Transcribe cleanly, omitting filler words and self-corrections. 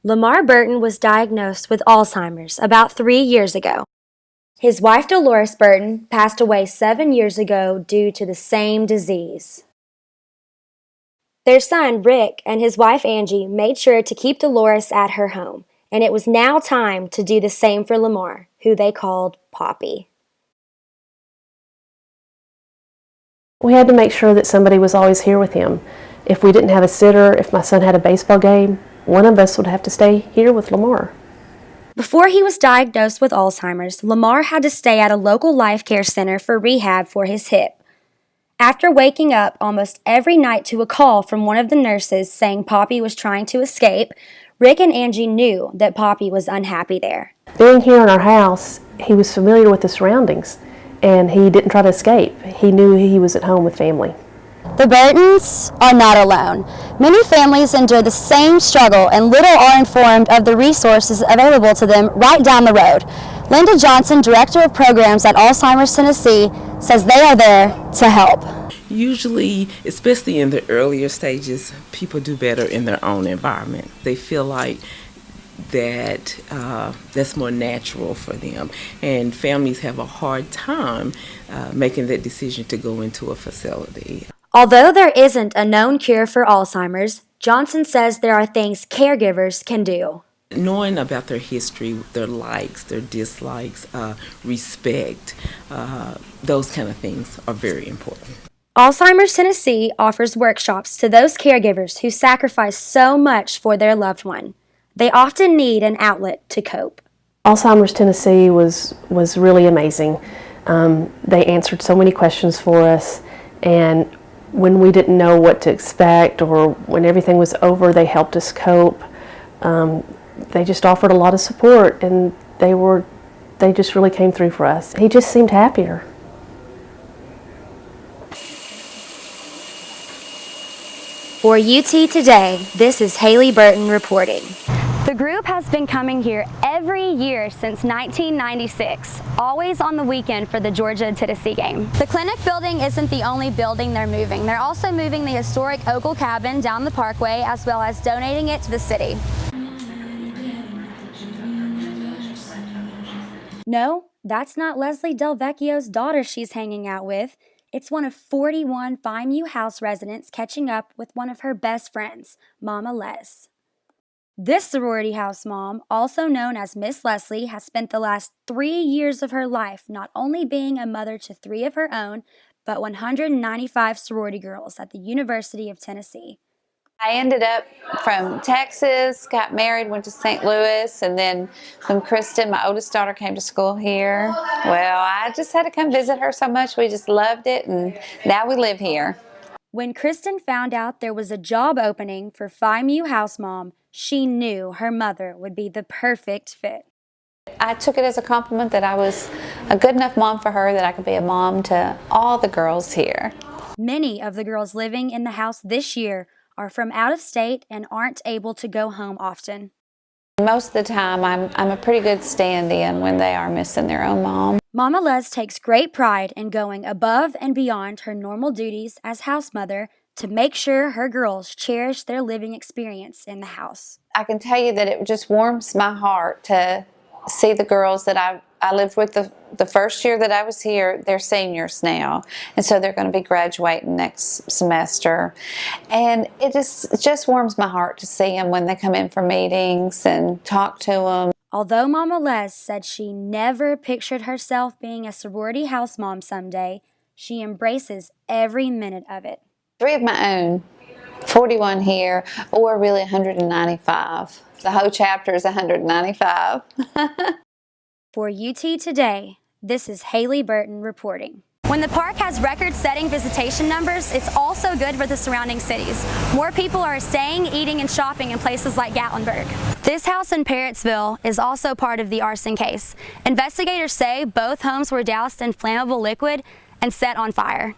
Lamar Burton was diagnosed with Alzheimer's about 3 years ago. His wife Dolores Burton passed away 7 years ago due to the same disease. Their son Rick and his wife Angie made sure to keep Dolores at her home, and it was now time to do the same for Lamar, who they called Poppy. We had to make sure that somebody was always here with him. If we didn't have a sitter, if my son had a baseball game, one of us would have to stay here with Lamar. Before he was diagnosed with Alzheimer's, Lamar had to stay at a local life care center for rehab for his hip. After waking up almost every night to a call from one of the nurses saying Poppy was trying to escape, Rick and Angie knew that Poppy was unhappy there. Being here in our house, he was familiar with the surroundings, and he didn't try to escape. He knew he was at home with family. The Burtons are not alone. Many families endure the same struggle, and little are informed of the resources available to them right down the road. Linda Johnson, Director of Programs at Alzheimer's Tennessee, says they are there to help. Usually, especially in the earlier stages, people do better in their own environment. They feel like that's more natural for them, and families have a hard time making that decision to go into a facility. Although there isn't a known cure for Alzheimer's, Johnson says there are things caregivers can do. Knowing about their history, their likes, their dislikes, respect, those kind of things are very important. Alzheimer's Tennessee offers workshops to those caregivers who sacrifice so much for their loved one. They often need an outlet to cope. Alzheimer's Tennessee was really amazing. They answered so many questions for us, and when we didn't know what to expect or when everything was over, they helped us cope. They just offered a lot of support, and they just really came through for us. He just seemed happier. For UT Today, this is Haley Burton reporting. The group has been coming here every year since 1996, always on the weekend for the Georgia-Tennessee game. The clinic building isn't the only building they're moving. They're also moving the historic Ogle Cabin down the parkway, as well as donating it to the city. No, that's not Leslie Del Vecchio's daughter she's hanging out with. It's one of 41 FIMU house residents catching up with one of her best friends, Mama Les. This sorority house mom, also known as Miss Leslie, has spent the last 3 years of her life not only being a mother to 3 of her own, but 195 sorority girls at the University of Tennessee. I ended up from Texas, got married, went to St. Louis, and then when Kristen, my oldest daughter, came to school here, well, I just had to come visit her so much. We just loved it, and now we live here. When Kristen found out there was a job opening for FIMU house mom, she knew her mother would be the perfect fit. I took it as a compliment that I was a good enough mom for her, that I could be a mom to all the girls here. Many of the girls living in the house this year are from out of state and aren't able to go home often. Most of the time, I'm a pretty good stand-in when they are missing their own mom. Mama Les takes great pride in going above and beyond her normal duties as house mother to make sure her girls cherish their living experience in the house. I can tell you that it just warms my heart to see the girls that I lived with the first year that I was here. They're seniors now, and so they're going to be graduating next semester. And it just warms my heart to see them when they come in for meetings and talk to them. Although Mama Les said she never pictured herself being a sorority house mom someday, she embraces every minute of it. 3 of my own, 41 here, or really 195. The whole chapter is 195. For UT Today, this is Haley Burton reporting. When the park has record-setting visitation numbers, it's also good for the surrounding cities. More people are staying, eating, and shopping in places like Gatlinburg. This house in Parrottsville is also part of the arson case. Investigators say both homes were doused in flammable liquid and set on fire.